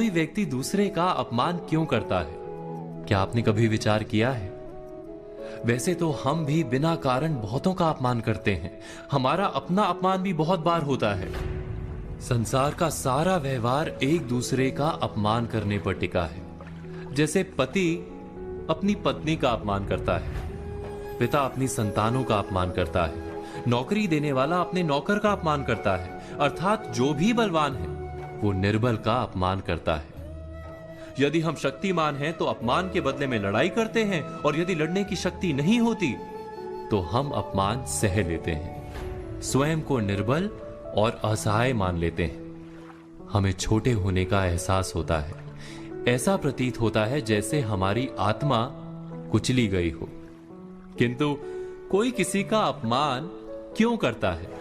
कोई व्यक्ति दूसरे का अपमान क्यों करता है? क्या आपने कभी विचार किया है? वैसे तो हम भी बिना कारण बहुतों का अपमान करते हैं। हमारा अपना अपमान भी बहुत बार होता है। संसार का सारा व्यवहार एक दूसरे का अपमान करने पर टिका है। जैसे पति अपनी पत्नी का अपमान करता है, पिता अपनी संतानों का अपमान करता है, नौकरी देने वाला अपने नौकर का अपमान करता है, अर्थात जो भी बलवान है वो निर्बल का अपमान करता है। यदि हम शक्तिमान हैं तो अपमान के बदले में लड़ाई करते हैं, और यदि लड़ने की शक्ति नहीं होती तो हम अपमान सह लेते हैं, स्वयं को निर्बल और असहाय मान लेते हैं। हमें छोटे होने का एहसास होता है। ऐसा प्रतीत होता है जैसे हमारी आत्मा कुचली गई हो। किंतु कोई किसी का अपमान क्यों करता है?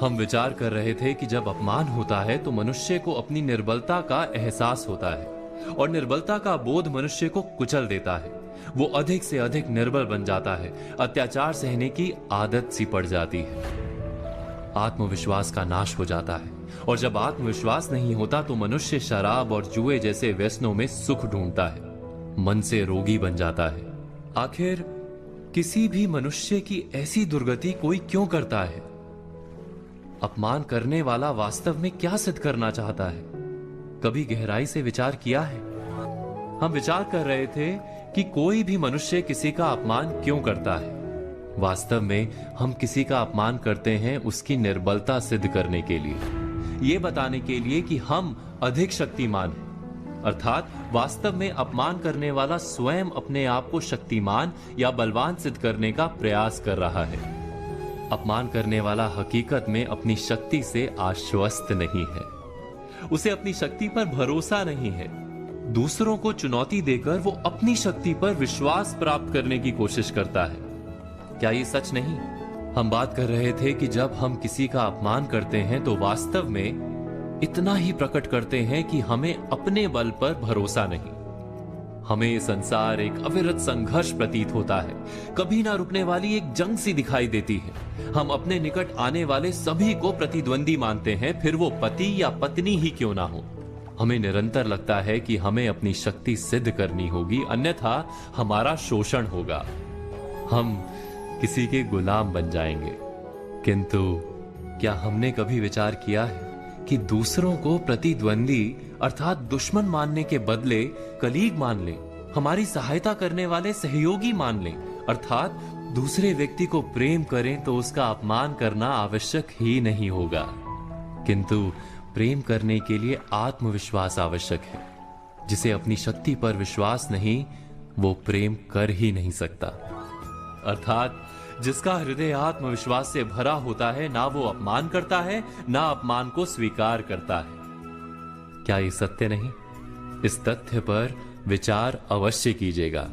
हम विचार कर रहे थे कि जब अपमान होता है तो मनुष्य को अपनी निर्बलता का एहसास होता है, और निर्बलता का बोध मनुष्य को कुचल देता है। वो अधिक से अधिक निर्बल बन जाता है, अत्याचार सहने की आदत सी पड़ जाती है, आत्मविश्वास का नाश हो जाता है। और जब आत्मविश्वास नहीं होता तो मनुष्य शराब और जुए जैसे व्यसनों में सुख ढूंढता है, मन से रोगी बन जाता है। आखिर किसी भी मनुष्य की ऐसी दुर्गति कोई क्यों करता है? अपमान करने वाला वास्तव में क्या सिद्ध करना चाहता है? कभी गहराई से विचार किया है? हम विचार कर रहे थे कि कोई भी मनुष्य किसी का अपमान क्यों करता है। वास्तव में हम किसी का अपमान करते हैं उसकी निर्बलता सिद्ध करने के लिए, यह बताने के लिए कि हम अधिक शक्तिमान हैं। अर्थात वास्तव में अपमान करने वाला स्वयं अपने आप को शक्तिमान या बलवान सिद्ध करने का प्रयास कर रहा है। अपमान करने वाला हकीकत में अपनी शक्ति से आश्वस्त नहीं है, उसे अपनी शक्ति पर भरोसा नहीं है। दूसरों को चुनौती देकर वो अपनी शक्ति पर विश्वास प्राप्त करने की कोशिश करता है। क्या ये सच नहीं? हम बात कर रहे थे कि जब हम किसी का अपमान करते हैं तो वास्तव में इतना ही प्रकट करते हैं कि हमें अपने बल पर भरोसा नहीं। हमें ये संसार एक अविरत संघर्ष प्रतीत होता है, कभी ना रुकने वाली एक जंग सी दिखाई देती है। हम अपने निकट आने वाले सभी को प्रतिद्वंदी मानते हैं, फिर वो पति या पत्नी ही क्यों ना हो। हमें निरंतर लगता है कि हमें अपनी शक्ति सिद्ध करनी होगी, अन्यथा हमारा शोषण होगा, हम किसी के गुलाम बन जाएंगे। किंतु क्या हमने कभी विचार किया है कि दूसरों को प्रतिद्वंदी अर्थात दुश्मन मानने के बदले कलीग मान लें, हमारी सहायता करने वाले सहयोगी मान लें, अर्थात दूसरे व्यक्ति को प्रेम करें तो उसका अपमान करना आवश्यक ही नहीं होगा। किंतु प्रेम करने के लिए आत्मविश्वास आवश्यक है। जिसे अपनी शक्ति पर विश्वास नहीं, वो प्रेम कर ही नहीं सकता। अर्थात जिसका हृदय आत्मविश्वास से भरा होता है, ना वो अपमान करता है, ना अपमान को स्वीकार करता है। क्या ये सत्य नहीं? इस तथ्य पर विचार अवश्य कीजिएगा।